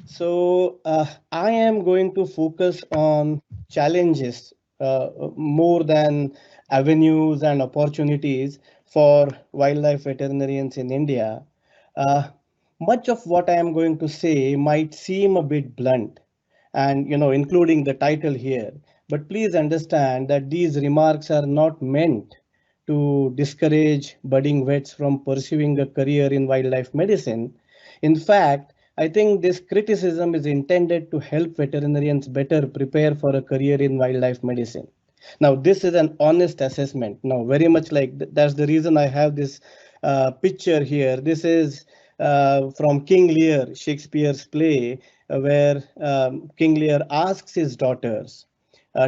I am going to focus on challenges more than avenues and opportunities for wildlife veterinarians in India. Uh, Much of what I am going to say might seem a bit blunt, and including the title here. But please understand that these remarks are not meant to discourage budding vets from pursuing a career in wildlife medicine. In fact, I think this criticism is intended to help veterinarians better prepare for a career in wildlife medicine. Now, this is an honest assessment. Now, very much like that's the reason I have this picture here. This is from King Lear, Shakespeare's play, where King Lear asks his daughters,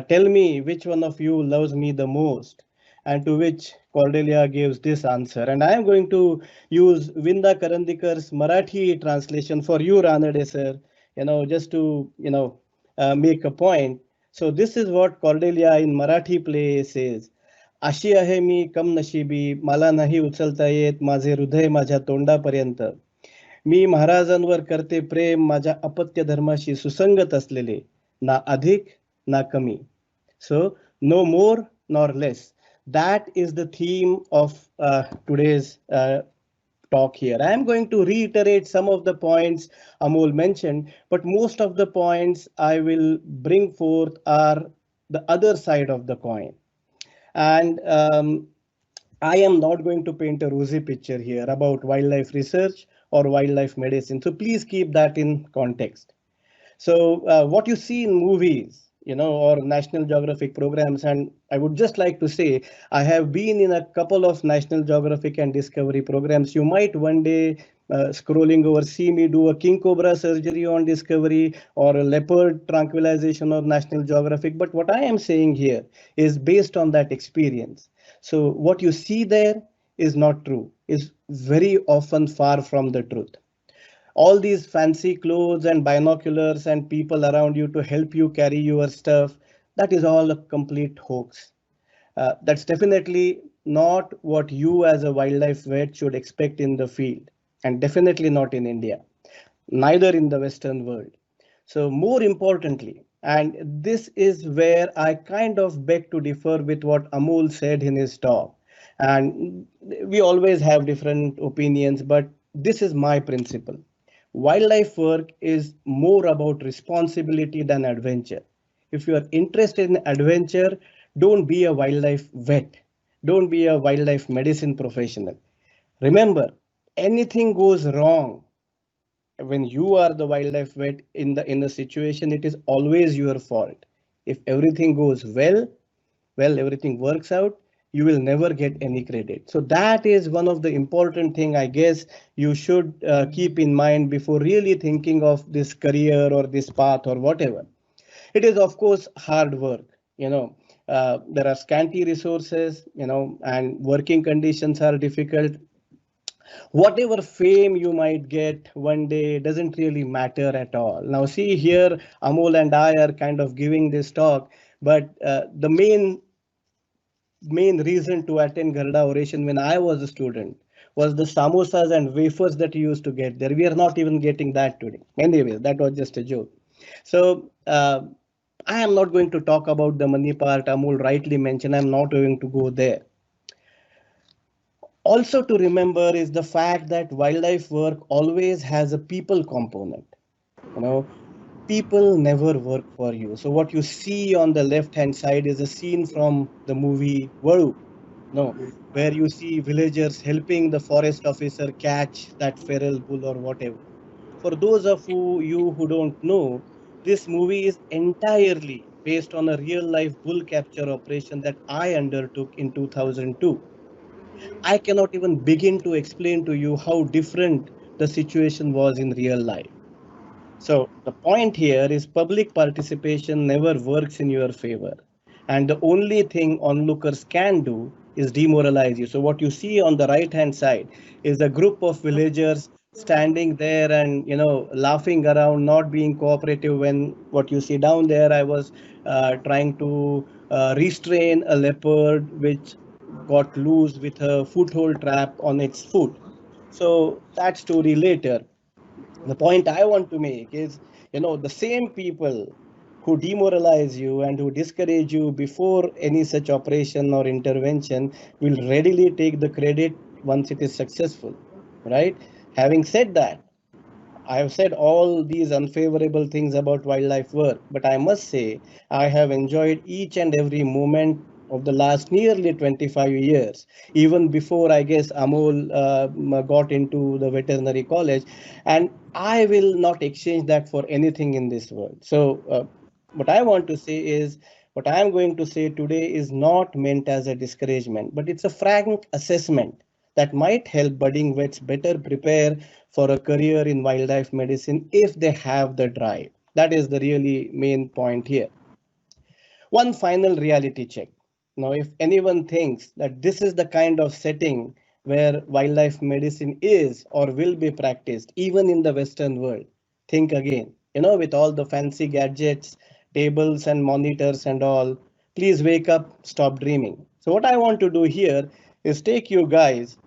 "Tell me which one of you loves me the most?" And to which Cordelia gives this answer. And I am going to use Vinda Karandikar's Marathi translation for you, Ranade sir, just to, make a point. So this is what Cordelia in Marathi play says. अशी आहे मी कम नशिबी मला नाही उचलता येत माझे हृदय माझ्या तोंडापर्यंत मी महाराजांवर करते प्रेम माझ्या अपत्य धर्माशी सुसंगत असलेले ना अधिक ना कमी so no more nor less. That is the theme of today's talk here. I am going to reiterate some of the points Amol mentioned, but most of the points I will bring forth are the other side of the coin. And I am not going to paint a rosy picture here about wildlife research or wildlife medicine. So please keep that in context. So what you see in movies, or National Geographic programs, and I would just like to say, I have been in a couple of National Geographic and Discovery programs. You might one day scrolling over see me do a king cobra surgery on Discovery or a leopard tranquilization on National Geographic. But what I am saying here is based on that experience. So what you see there is not true, is very often far from the truth. All these fancy clothes and binoculars and people around you to help you carry your stuff, that is all a complete hoax. That's definitely not what you as a wildlife vet should expect in the field, and definitely not in India, neither in the Western world. So more importantly, and this is where I kind of beg to differ with what Amol said in his talk. And we always have different opinions, but this is my principle. Wildlife work is more about responsibility than adventure. If you are interested in adventure, don't be a wildlife vet. Don't be a wildlife medicine professional. Remember, anything goes wrong when you are the wildlife vet in the situation, it is always your fault. If everything goes well, everything works out, you will never get any credit. So that is one of the important thing I guess you should keep in mind before really thinking of this career or this path or whatever. It is of course hard work, there are scanty resources, and working conditions are difficult. Whatever fame you might get one day doesn't really matter at all. Now, see here, Amol and I are kind of giving this talk, but the main reason to attend Gharda Oration when I was a student was the samosas and wafers that you used to get there. We are not even getting that today. Anyways, that was just a joke. So I am not going to talk about the money part. Amol rightly mentioned. I'm not going to go there. Also to remember is the fact that wildlife work always has a people component. You know, people never work for you. So what you see on the left hand side is a scene from the movie Vadu, where you see villagers helping the forest officer catch that feral bull or whatever. For those of you who don't know, this movie is entirely based on a real life bull capture operation that I undertook in 2002. I cannot even begin to explain to you how different the situation was in real life. So the point here is public participation never works in your favor. And the only thing onlookers can do is demoralize you. So what you see on the right hand side is a group of villagers standing there and laughing around, not being cooperative. When what you see down there, I was trying to restrain a leopard which got loose with a foothold trap on its foot. So that story later. The point I want to make is, the same people who demoralize you and who discourage you before any such operation or intervention will readily take the credit once it is successful, right? Having said that, I have said all these unfavorable things about wildlife work, but I must say I have enjoyed each and every moment of the last nearly 25 years, even before I guess Amol got into the veterinary college, and I will not exchange that for anything in this world. So, what I want to say is, what I am going to say today is not meant as a discouragement, but it's a frank assessment that might help budding vets better prepare for a career in wildlife medicine if they have the drive. That is the really main point here. One final reality check. Now, if anyone thinks that this is the kind of setting where wildlife medicine is or will be practiced, even in the Western world, think again. With all the fancy gadgets, tables, and monitors and all, please wake up, stop dreaming. So, what I want to do here is take you guys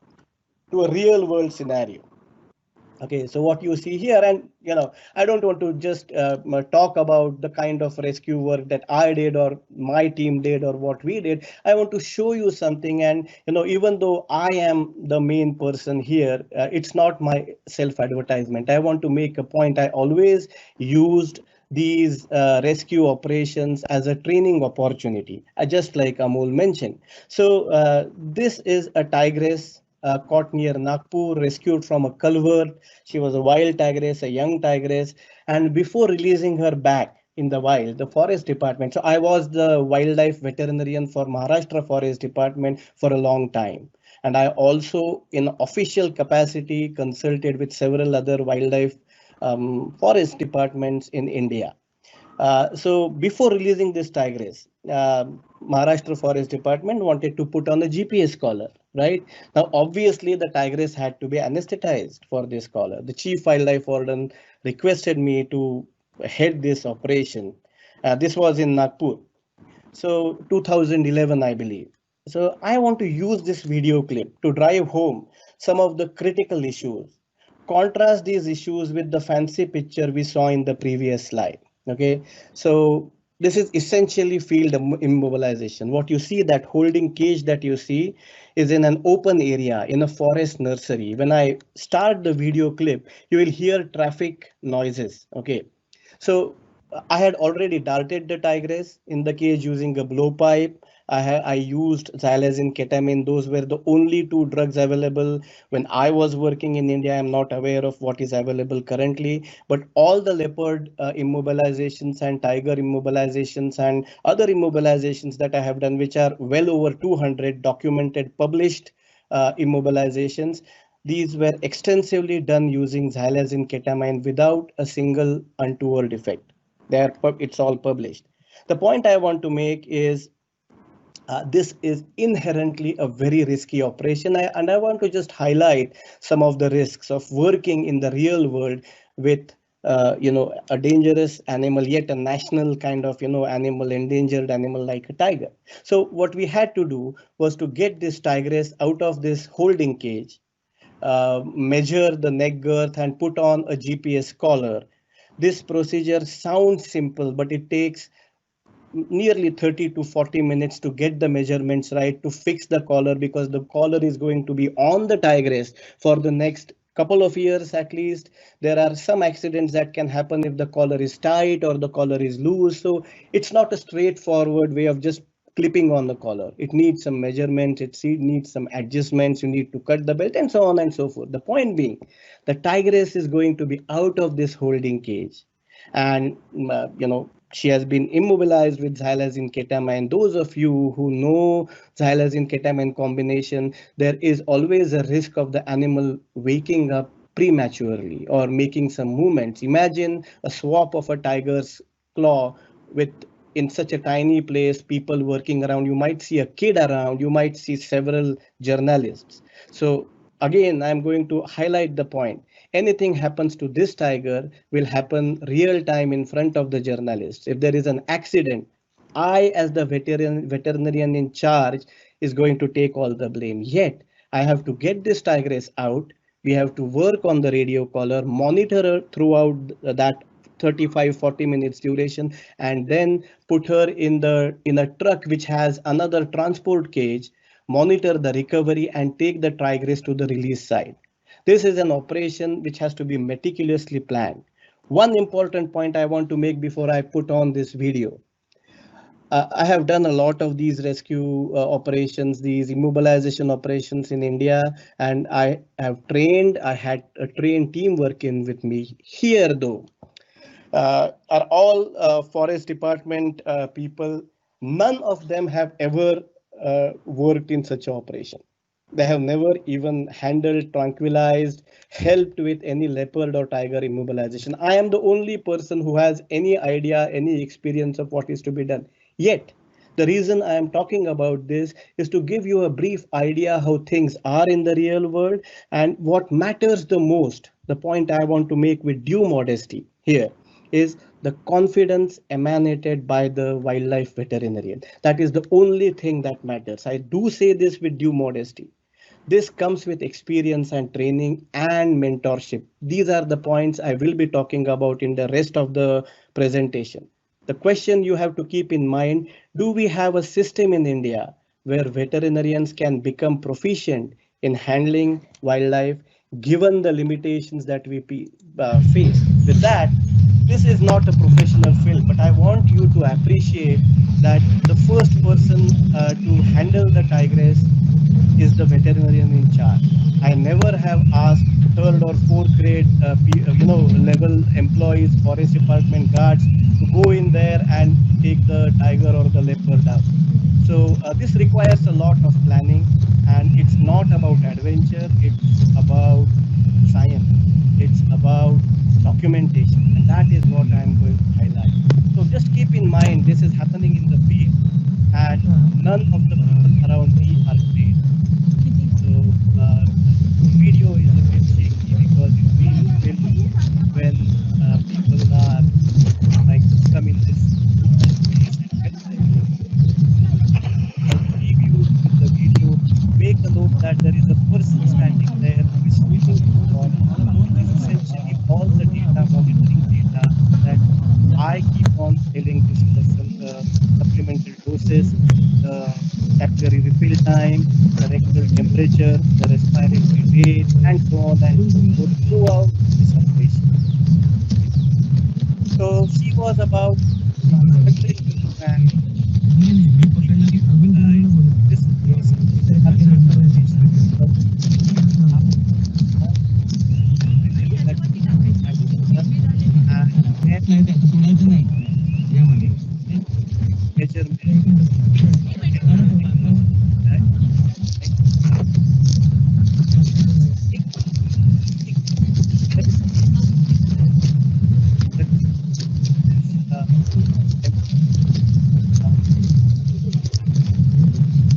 to a real world scenario. Okay, so what you see here, and I don't want to just talk about the kind of rescue work that I did or my team did or what we did. I want to show you something, and even though I am the main person here, it's not my self-advertisement. I want to make a point. I always used these rescue operations as a training opportunity, just like Amol mentioned. So this is a tigress caught near Nagpur, rescued from a culvert. She was a wild tigress, a young tigress, and before releasing her back in the wild, the forest department. So I was the wildlife veterinarian for Maharashtra Forest Department for a long time. And I also, in official capacity, consulted with several other wildlife forest departments in India. So before releasing this tigress, Maharashtra Forest Department wanted to put on a GPS collar, right? Now, obviously, the tigress had to be anesthetized for this collar. The chief wildlife warden requested me to head this operation. This was in Nagpur. So 2011, I believe. So I want to use this video clip to drive home some of the critical issues. Contrast these issues with the fancy picture we saw in the previous slide. Okay, so this is essentially field immobilization. What you see, that holding cage that you see, is in an open area in a forest nursery. When I start the video clip, you will hear traffic noises. Okay, so I had already darted the tigress in the cage using a blowpipe. I used xylazine, ketamine. Those were the only two drugs available when I was working in India. I'm not aware of what is available currently, but all the leopard immobilizations and tiger immobilizations and other immobilizations that I have done, which are well over 200 documented, published immobilizations, these were extensively done using xylazine ketamine without a single untoward effect. It's all published. The point I want to make is this is inherently a very risky operation, and I want to just highlight some of the risks of working in the real world with a dangerous animal, yet a national kind of animal, endangered animal like a tiger. So what we had to do was to get this tigress out of this holding cage, measure the neck girth and put on a GPS collar. This procedure sounds simple, but it takes nearly 30 to 40 minutes to get the measurements right, to fix the collar, because the collar is going to be on the tigress for the next couple of years at least. There are some accidents that can happen if the collar is tight or the collar is loose. So it's not a straightforward way of just clipping on the collar. It needs some measurements, needs some adjustments, you need to cut the belt and so on and so forth. The point being, the tigress is going to be out of this holding cage, and she has been immobilized with xylazine ketamine. Those of you who know xylazine ketamine combination, there is always a risk of the animal waking up prematurely or making some movements. Imagine a swap of a tiger's claw with, in such a tiny place, people working around. You might see a kid around, you might see several journalists. So again, I'm going to highlight the point. Anything happens to this tiger will happen real time in front of the journalists. If there is an accident, I, as the veterinarian in charge, is going to take all the blame. Yet, I have to get this tigress out, We have to work on the radio collar, monitor her throughout that 35-40 minutes duration, and then put her in a truck which has another transport cage, monitor the recovery and take the tigress to the release site. This is an operation which has to be meticulously planned. One important point I want to make before I put on this video. I have done a lot of these rescue operations, these immobilization operations in India, and I have trained, I had a trained team working with me. Here, though, are all forest department people. None of them have ever worked in such an operation. They have never even handled, tranquilized, helped with any leopard or tiger immobilization. I am the only person who has any idea, any experience of what is to be done. Yet, the reason I am talking about this is to give you a brief idea how things are in the real world and what matters the most. The point I want to make with due modesty here is the confidence emanated by the wildlife veterinarian. That is the only thing that matters. I do say this with due modesty. This comes with experience and training and mentorship. These are the points I will be talking about in the rest of the presentation. The question you have to keep in mind, do we have a system in India where veterinarians can become proficient in handling wildlife given the limitations that we face? With that, this is not a professional field, but I want you to appreciate that the first person to handle the tigress is the veterinarian in charge. I never have asked third or fourth grade, level employees, forest department guards to go in there and take the tiger or the leopard out. So this requires a lot of planning, and it's not about adventure. It's about science. It's about documentation, and that is what I am going to highlight. So just keep in mind, this is happening in the field, and none of the people around me are trained. So the video is a bit shaky because it feels filmed when people are trying to come in this space and get the information. I will leave you with the video. Make a note that there is a person standing there who is speaking to the forest. It is essentially all the data, monitoring data that I keep on telling this is the supplemental doses, the capillary refill time, the rectal temperature, the respiratory rate, and so on and so forth throughout this operation. So she was about 100 kilograms, completely immobilized. This is another operation because that and measurement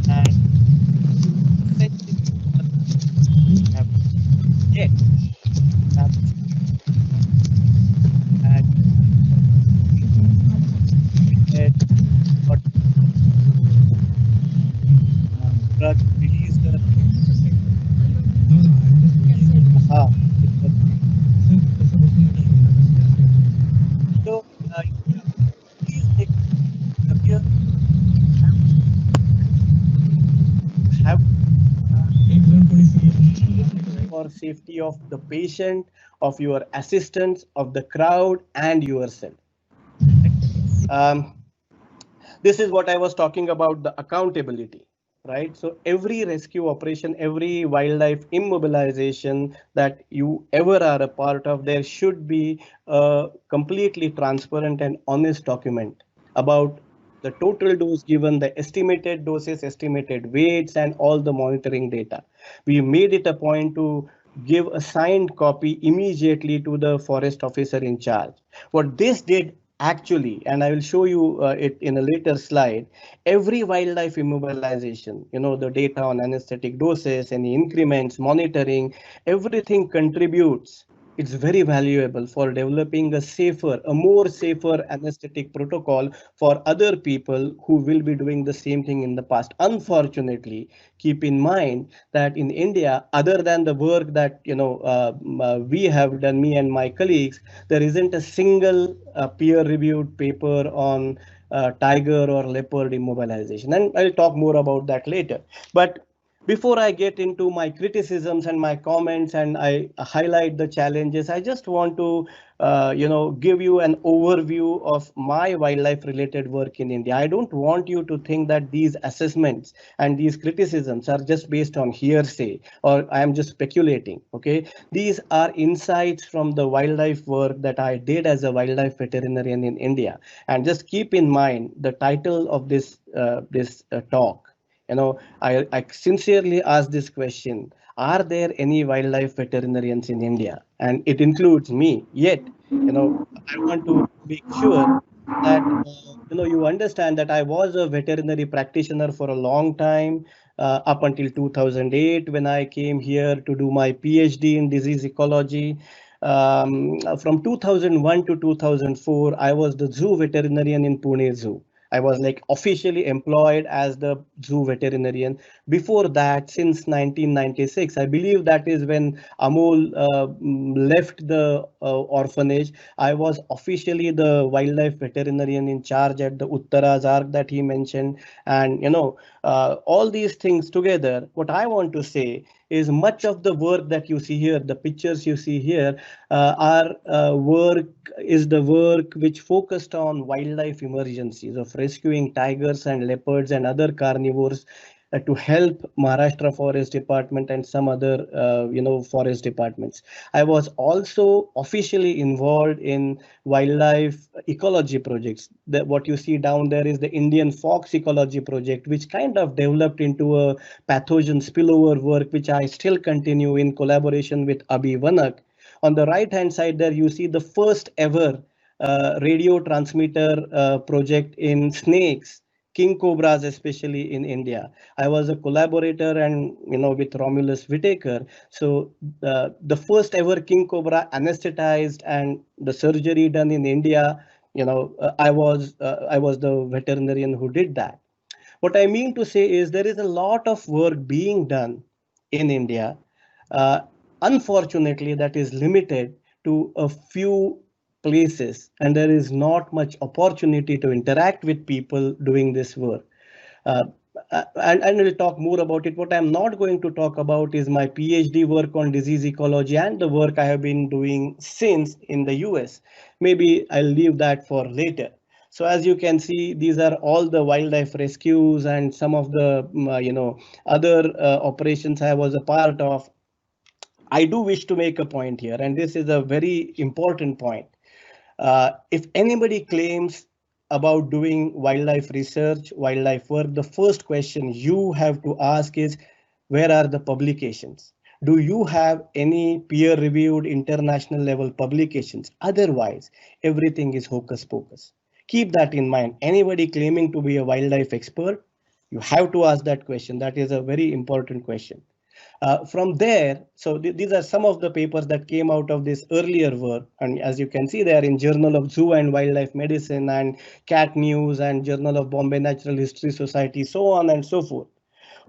and essentially have yet established and said what drug released her. Aha, it was so please make here have for safety of the patient, of your assistants, of the crowd, and yourself. Um, this is what I was talking about, the accountability, right? So every rescue operation, every wildlife immobilization that you ever are a part of, there should be a completely transparent and honest document about the total dose given, the estimated doses, estimated weights, and all the monitoring data. We made it a point to give a signed copy immediately to the forest officer in charge. What this did actually, and I will show you it in a later slide, every wildlife immobilization, the data on anesthetic doses, any increments, monitoring, everything contributes it's very valuable for developing a more safer anesthetic protocol for other people who will be doing the same thing in the past. Unfortunately, keep in mind that in India, other than the work that we have done, me and my colleagues, there isn't a single peer-reviewed paper on tiger or leopard immobilization, and I'll talk more about that later. But before I get into my criticisms and my comments and I highlight the challenges, I just want to, give you an overview of my wildlife related work in India. I don't want you to think that these assessments and these criticisms are just based on hearsay or I am just speculating. Okay. These are insights from the wildlife work that I did as a wildlife veterinarian in India. And just keep in mind the title of this talk. I sincerely ask this question. Are there any wildlife veterinarians in India? And it includes me. Yet, I want to make sure that you understand that I was a veterinary practitioner for a long time, up until 2008 when I came here to do my PhD in disease ecology. From 2001 to 2004, I was the zoo veterinarian in Pune Zoo. I was like officially employed as the zoo veterinarian. Before that, since 1996, I believe that is when Amol left the orphanage. I was officially the wildlife veterinarian in charge at the Uttaraz Ark that he mentioned. And, all these things together, what I want to say is much of the work that you see here, the pictures you see here, our work is the work which focused on wildlife emergencies of rescuing tigers and leopards and other carnivores to help Maharashtra Forest Department and some other, forest departments. I was also officially involved in wildlife ecology projects. What you see down there is the Indian Fox Ecology Project, which kind of developed into a pathogen spillover work, which I still continue in collaboration with Abhi Vanak. On the right hand side there, you see the first ever radio transmitter project in snakes, king cobras, especially in India. I was a collaborator and with Romulus Whitaker. So the first ever king cobra anesthetized and the surgery done in India. I was the veterinarian who did that. What I mean to say is there is a lot of work being done in India. Uh, Unfortunately, that is limited to a few places, and there is not much opportunity to interact with people doing this work. Uh, and we'll talk more about it. What I'm not going to talk about is my PhD work on disease ecology and the work I have been doing since in the US. Maybe I'll leave that for later. So as you can see, these are all the wildlife rescues and some of the other operations I was a part of. I do wish to make a point here, and this is a very important point. If anybody claims about doing wildlife research, wildlife work, the first question you have to ask is, where are the publications? Do you have any peer reviewed international level publications? Otherwise, everything is hocus pocus. Keep that in mind. Anybody claiming to be a wildlife expert, you have to ask that question. That is a very important question. From there, so these are some of the papers that came out of this earlier work. And as you can see, they are in Journal of Zoo and Wildlife Medicine and Cat News and Journal of Bombay Natural History Society, so on and so forth.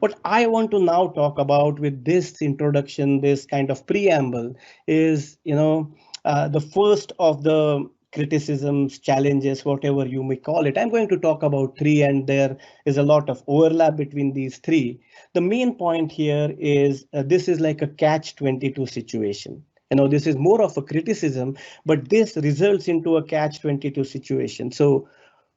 What I want to now talk about with this introduction, this kind of preamble, is the first of the criticisms, challenges, whatever you may call it. I'm going to talk about three, and there is a lot of overlap between these three. The main point here is this is like a catch-22 situation. This is more of a criticism, but this results into a catch-22 situation. So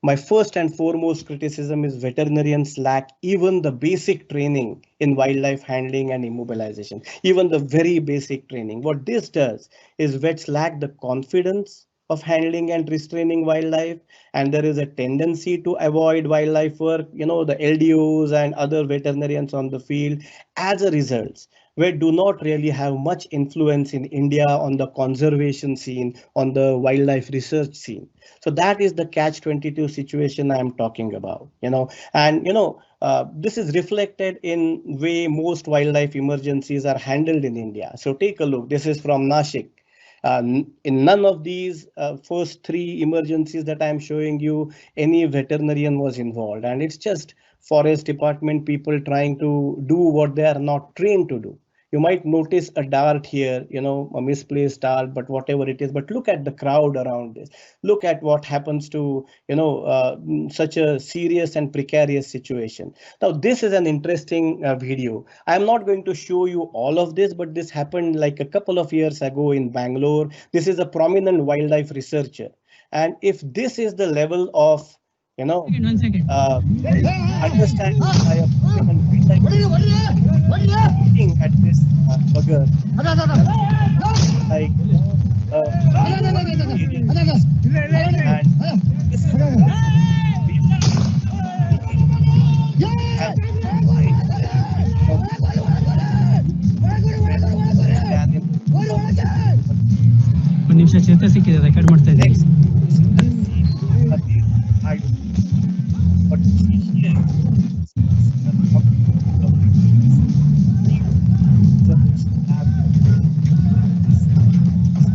my first and foremost criticism is veterinarians lack even the basic training in wildlife handling and immobilization, even the very basic training. What this does is vets lack the confidence of handling and restraining wildlife, and there is a tendency to avoid wildlife work. The LDOs and other veterinarians on the field, as a result, we do not really have much influence in India on the conservation scene, on the wildlife research scene. So that is the catch-22 situation I am talking about, and this is reflected in way most wildlife emergencies are handled in India. So take a look. This is from Nashik. In none of these first three emergencies that I'm showing you, any veterinarian was involved, and it's just forest department people trying to do what they are not trained to do. You might notice a dart here, a misplaced dart, but whatever it is. But look at the crowd around this. Look at what happens to, such a serious and precarious situation. Now, this is an interesting video. I'm not going to show you all of this, but this happened like a couple of years ago in Bangalore. This is a prominent wildlife researcher. And if this is the level of, you know, One second. understanding by a prominent wildlife looking at this bugger, like, uh, and this is we have scan in ಒಂದು ನಿಮಿಷ ಚೇತ ಸಿಕ್ಕಿದೆ record ಮಾಡ್ತಾ ಇದ್ದೀನಿ. next. And see these I what you see here is a complete of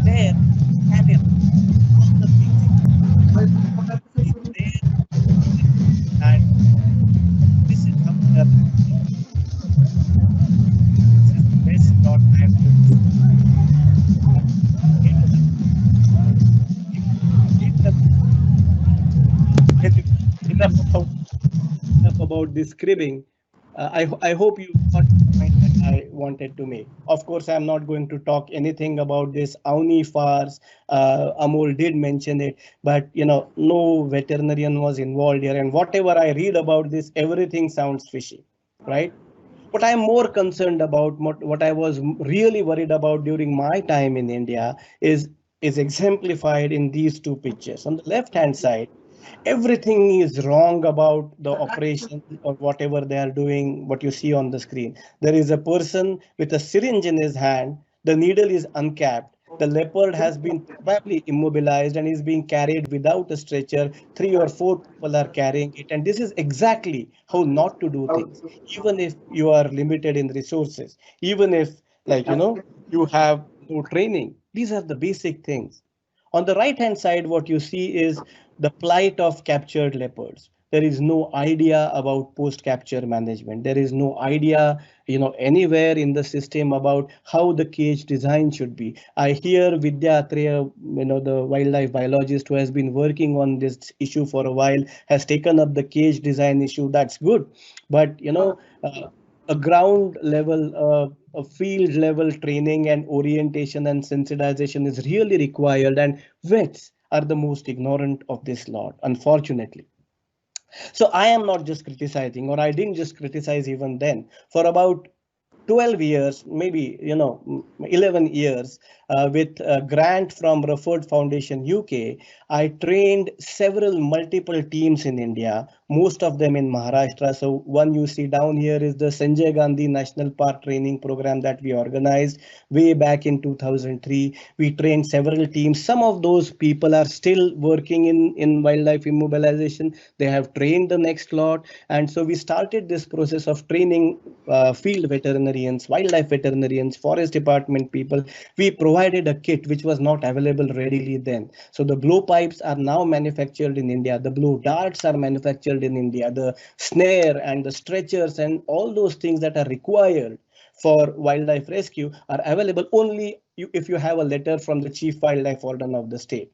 there and all the things is there, and this is somewhere this is the best shot I have enough about enough about this cribbing. I hope you got the point that I wanted to make. Of course, I'm not going to talk anything about this Auni farce. Amol did mention it, but no veterinarian was involved here. And whatever I read about this, everything sounds fishy, right? What I'm more concerned about, what I was really worried about during my time in India is exemplified in these two pictures. On the left hand side, everything is wrong about the operation or whatever they are doing, what you see on the screen. There is a person with a syringe in his hand, the needle is uncapped, the leopard has been probably immobilized and is being carried without a stretcher. 3 or 4 people are carrying it, and this is exactly how not to do things, even if you are limited in resources, even if, like, you have no training. These are the basic things. On the right hand side, what you see is the plight of captured leopards. There is no idea about post capture management. There is no idea, anywhere in the system about how the cage design should be. I hear Vidya Atreya, the wildlife biologist who has been working on this issue for a while, has taken up the cage design issue. That's good. But, a ground level, a field level training and orientation and sensitization is really required, and vets are the most ignorant of this lot, unfortunately. So I am not just criticizing, or I didn't just criticize even then. For about 12 years, maybe 11 years, with a grant from Rufford Foundation UK, I trained several multiple teams in India, most of them in Maharashtra. So one you see down here is the Sanjay Gandhi National Park training program that we organized way back in 2003. We trained several teams. Some of those people are still working in wildlife immobilization. They have trained the next lot. And so we started this process of training field veterinarians, wildlife veterinarians, forest department people. We provided a kit which was not available readily then. So the blowpipes are now manufactured in India. The blow darts are manufactured in India. The snare and the stretchers and all those things that are required for wildlife rescue are available only if you have a letter from the chief wildlife warden of the state.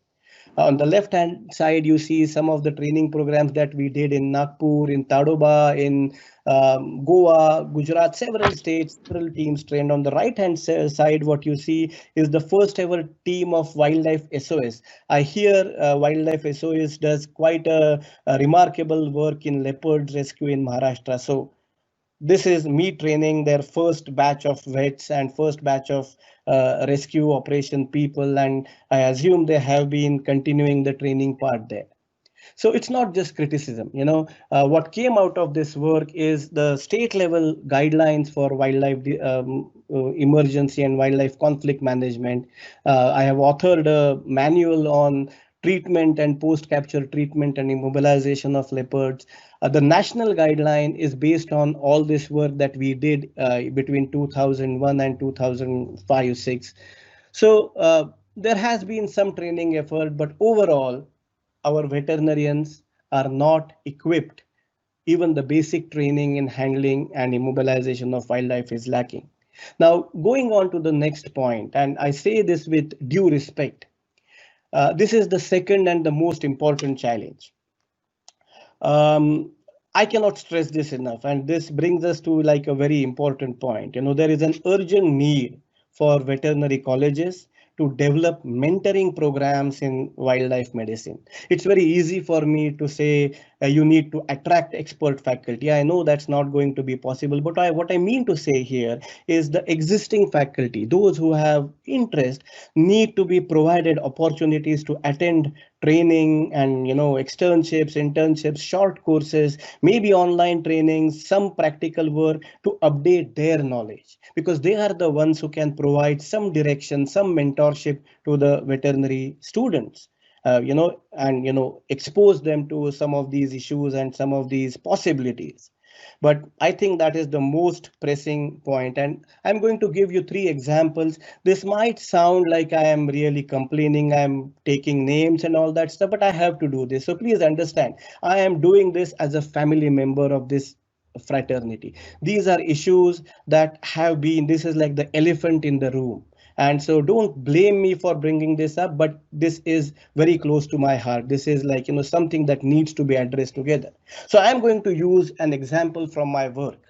On the left hand side, you see some of the training programs that we did in Nagpur, in Tadoba, in Goa, Gujarat, several states, several teams trained. On the right hand side, what you see is the first ever team of Wildlife SOS. I hear Wildlife SOS does quite a remarkable work in leopard rescue in Maharashtra. So this is me training their first batch of vets and first batch of rescue operation people, and I assume they have been continuing the training part there. So it's not just criticism. What came out of this work is the state level guidelines for wildlife emergency and wildlife conflict management. I have authored a manual on treatment and post capture treatment and immobilization of leopards. The national guideline is based on all this work that we did between 2001 and 2005-6. So There has been some training effort, but overall, our veterinarians are not equipped. Even the basic training in handling and immobilization of wildlife is lacking. Now, going on to the next point, and I say this with due respect, this is the second and the most important challenge. um, I cannot stress this enough, and this brings us to like a very important point. There is an urgent need for veterinary colleges to develop mentoring programs in wildlife medicine. It's very easy for me to say you need to attract expert faculty. I know that's not going to be possible, but what I mean to say here is the existing faculty, those who have interest, need to be provided opportunities to attend training and externships, internships, short courses, maybe online trainings, some practical work to update their knowledge, because they are the ones who can provide some direction, some mentorship to the veterinary students. And expose them to some of these issues and some of these possibilities. But I think that is the most pressing point, and I'm going to give you three examples. This might sound like I am really complaining, I'm taking names and all that stuff, but I have to do this. So please understand, I am doing this as a family member of this fraternity. These are issues that have been, this is like the elephant in the room. And so don't blame me for bringing this up, but this is very close to my heart. This is like, something that needs to be addressed together. So I'm going to use an example from my work.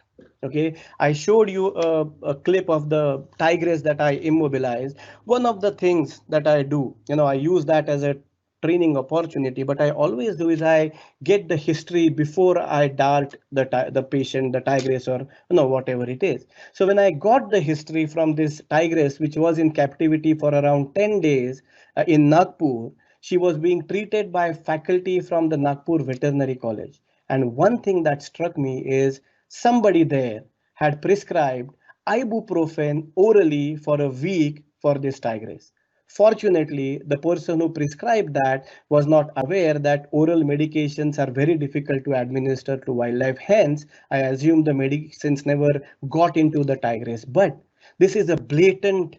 Okay, I showed you a clip of the tigress that I immobilized. One of the things that I do, I use that as a training opportunity, but I always do is I get the history before I dart the patient, the tigress, or whatever it is. So when I got the history from this tigress, which was in captivity for around 10 days in Nagpur, she was being treated by faculty from the Nagpur Veterinary College. And one thing that struck me is somebody there had prescribed ibuprofen orally for a week for this tigress. Fortunately, the person who prescribed that was not aware that oral medications are very difficult to administer to wildlife. Hence, I assume the medicines never got into the tigress. But this is a blatant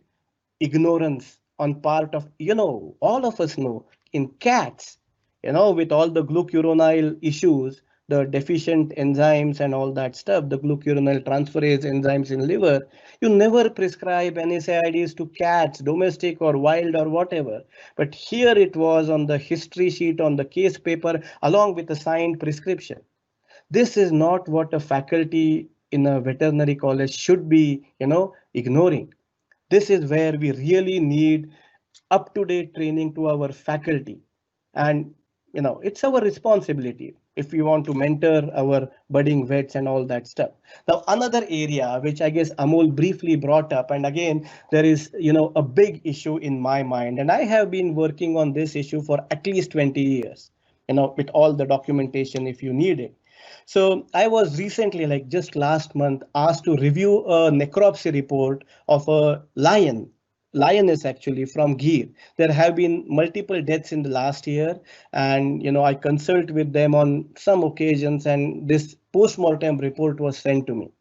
ignorance on part of, all of us know in cats, with all the glucuronide issues, the deficient enzymes and all that stuff, the glucuronide transferase enzymes in liver, you never prescribe NSAIDs to cats, domestic or wild or whatever. But here it was on the history sheet, on the case paper, along with a signed prescription. This is not what a faculty in a veterinary college should be, ignoring. This is where we really need up-to-date training to our faculty. And it's our responsibility if we want to mentor our budding vets and all that stuff. Now, another area which I guess Amol briefly brought up, and again, there is a big issue in my mind, and I have been working on this issue for at least 20 years, with all the documentation if you need it. So I was recently, like just last month, asked to review a necropsy report of a lioness actually from Gir. There have been multiple deaths in the last year, and I consult with them on some occasions, and this post-mortem report was sent to me.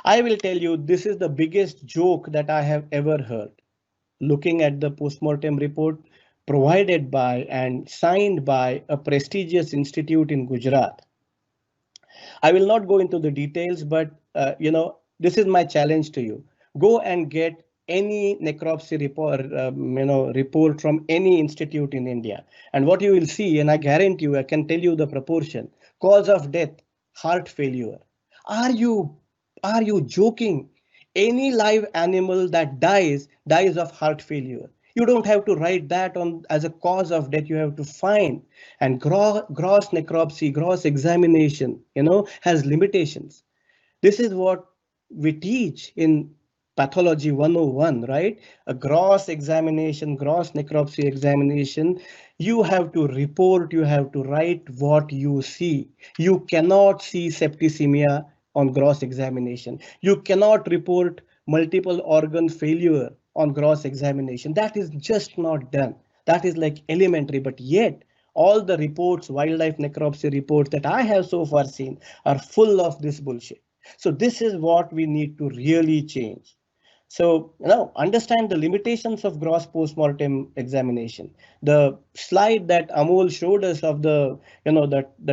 I will tell you, this is the biggest joke that I have ever heard. Looking at the post-mortem report provided by and signed by a prestigious institute in Gujarat. I will not go into the details, but this is my challenge to you. Go and get any necropsy report, report from any institute in India, and what you will see, and I guarantee you, I can tell you the proportion. Cause of death: heart failure. Are you are you joking? Any live animal that dies of heart failure. You don't have to write that on as a cause of death. You have to find, and gross necropsy, gross examination, has limitations. This is what we teach in pathology 101, right? A gross examination, gross necropsy examination. You have to report, you have to write what you see. You cannot see septicemia on gross examination. You cannot report multiple organ failure on gross examination. That is just not done. That is like elementary, but yet all the reports, wildlife necropsy reports that I have so far seen are full of this bullshit. So this is what we need to really change. So, understand the limitations of gross post-mortem examination. The slide that Amol showed us of the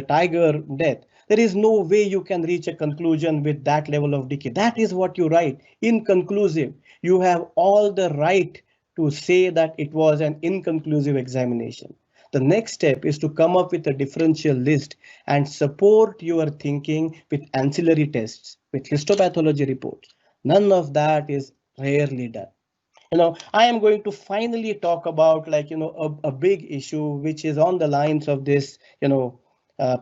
tiger death, there is no way you can reach a conclusion with that level of decay. That is what you write. Inconclusive. You have all the right to say that it was an inconclusive examination. The next step is to come up with a differential list and support your thinking with ancillary tests, with histopathology reports. None of that is rarely done. I am going to finally talk about a big issue which is on the lines of this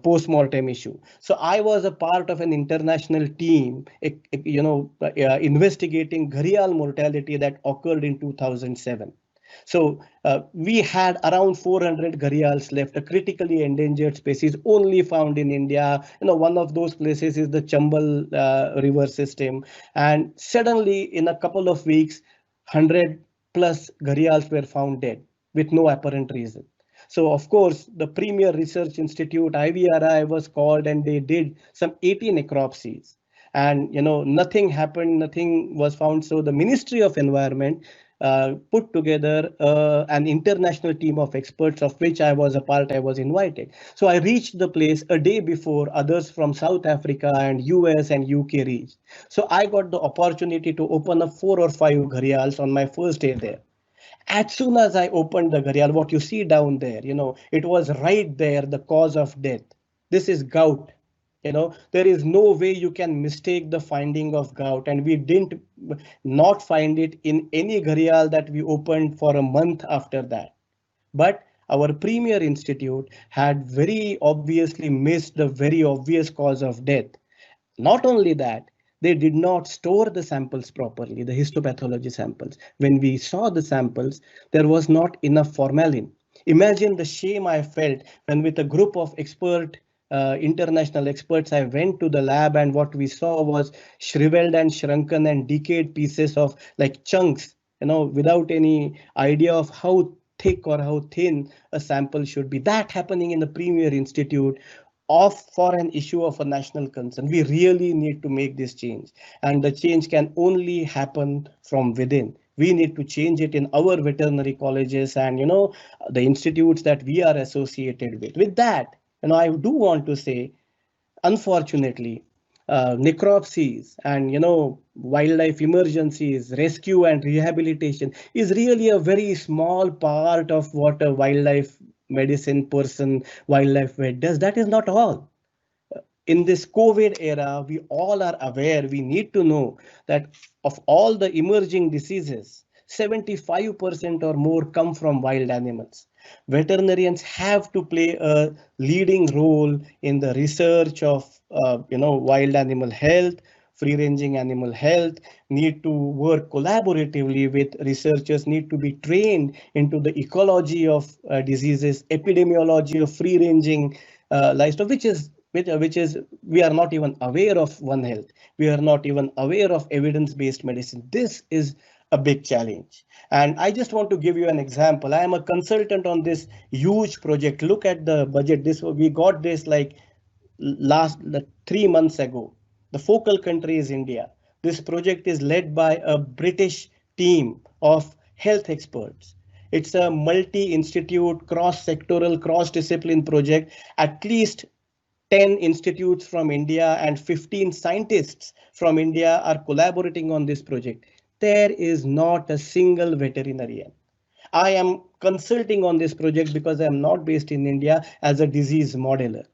post-mortem issue. So I was a part of an international team investigating gharial mortality that occurred in 2007. So we had around 400 gharials left, a critically endangered species only found in India. One of those places is the Chambal river system. And suddenly, in a couple of weeks, 100 plus gharials were found dead with no apparent reason. So, of course, the premier research institute, IVRI, was called and they did some 80 necropsies. And, nothing happened, nothing was found. So the Ministry of Environment put together an international team of experts, of which I was a part. I was invited. So I reached the place a day before others from South Africa and US and UK reached. So I got the opportunity to open up 4 or 5 gharials on my first day there. As soon as I opened the gharial, what you see down there, it was right there, the cause of death. This is gout. There is no way you can mistake the finding of gout, and we didn't not find it in any gharial that we opened for a month after that. But our premier institute had very obviously missed the very obvious cause of death. Not only that, they did not store the samples properly, the histopathology samples. When we saw the samples, there was not enough formalin. Imagine the shame I felt when, with a group of international experts, I went to the lab and what we saw was shriveled and shrunken and decayed pieces of like chunks, without any idea of how thick or how thin a sample should be. That happening in the premier institute off for an issue of a national concern. We really need to make this change, and the change can only happen from within. We need to change it in our veterinary colleges and the institutes that we are associated with. With that, I do want to say, unfortunately, necropsies and wildlife emergencies, rescue and rehabilitation is really a very small part of what a wildlife medicine person, wildlife vet does. That is not all. In this COVID era, we all are aware, we need to know that of all the emerging diseases, 75% or more come from wild animals. Veterinarians have to play a leading role in the research of wild animal health, free ranging animal health, need to work collaboratively with researchers, need to be trained into the ecology of diseases, epidemiology of free ranging livestock, which is we are not even aware of One Health. We are not even aware of evidence-based medicine. This is a big challenge. And I just want to give you an example. I am a consultant on this huge project. Look at the budget. We got this like last 3 months ago. The focal country is India. This project is led by a British team of health experts. It's a multi-institute, cross-sectoral, cross-discipline project. At least 10 institutes from India and 15 scientists from India are collaborating on this project. There is not a single veterinarian. I am consulting on this project because I am not based in India as a disease modeler.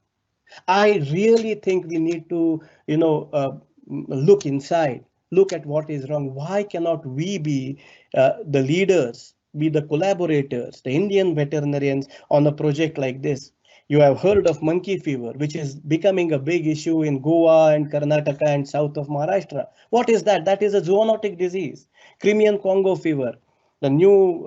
I really think we need to, look inside, look at what is wrong. Why cannot we be the leaders, be the collaborators, the Indian veterinarians on a project like this? You have heard of monkey fever, which is becoming a big issue in Goa and Karnataka and south of Maharashtra. What is that? That is a zoonotic disease. Crimean Congo fever, the new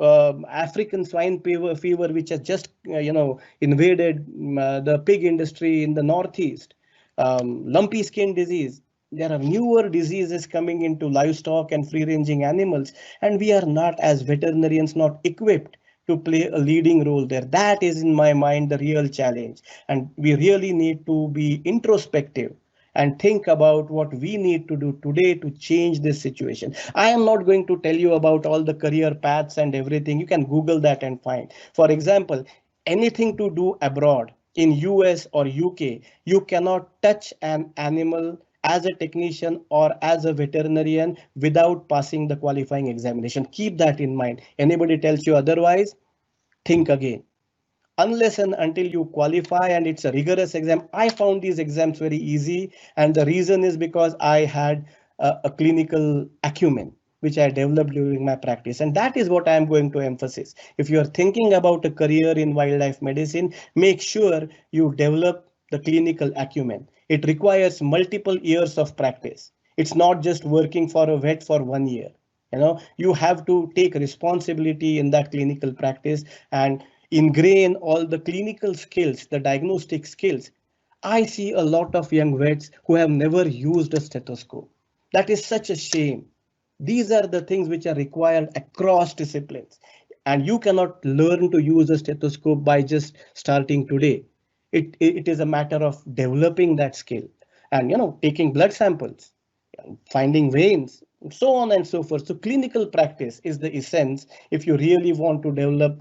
African swine fever, which has just invaded the pig industry in the northeast, lumpy skin disease. There are newer diseases coming into livestock and free-ranging animals, and we are not, as veterinarians, not equipped to play a leading role there. That is, in my mind, the real challenge, and we really need to be introspective and think about what we need to do today to change this situation. I am not going to tell you about all the career paths and everything. You can Google that and find. For example, anything to do abroad in US or UK, you cannot touch an animal as a technician or as a veterinarian without passing the qualifying examination. Keep that in mind. Anybody tells you otherwise, think again. Unless and until you qualify, and it's a rigorous exam. I found these exams very easy, and the reason is because I had a clinical acumen which I developed during my practice, and that is what I am going to emphasize. If you are thinking about a career in wildlife medicine, make sure you develop the clinical acumen. It requires multiple years of practice. It's not just working for a vet for 1 year. You have to take responsibility in that clinical practice and ingrain all the clinical skills, the diagnostic skills. I see a lot of young vets who have never used a stethoscope. That is such a shame. These are the things which are required across disciplines. And you cannot learn to use a stethoscope by just starting today. It is a matter of developing that skill and taking blood samples, finding veins, so on and so forth. So clinical practice is the essence if you really want to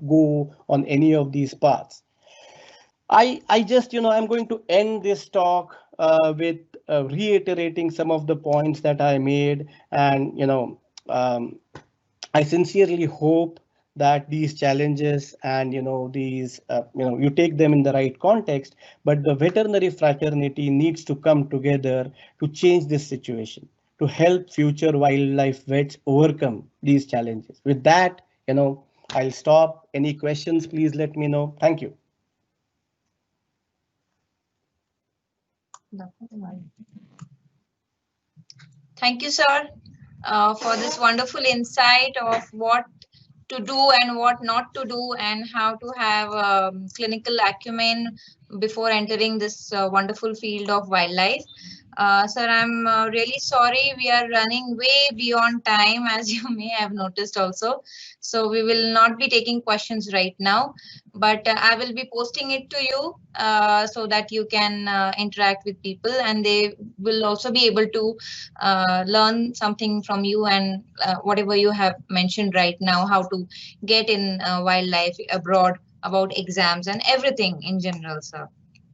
go on any of these paths. I just, I'm going to end this talk with reiterating some of the points that I made. And, um, I sincerely hope that these challenges and these you take them in the right context, but the veterinary fraternity needs to come together to change this situation, to help future wildlife vets overcome these challenges. With that, I'll stop. Any questions, please let me know. Thank you. Thank you, sir, for this wonderful insight of what to do and what not to do, and how to have clinical acumen before entering this wonderful field of wildlife. Sir, I'm really sorry we are running way beyond time, as you may have noticed also. So we will not be taking questions right now, but I will be posting it to you so that you can interact with people, and they will also be able to learn something from you, and whatever you have mentioned right now, how to get in wildlife abroad, about exams and everything in general, sir.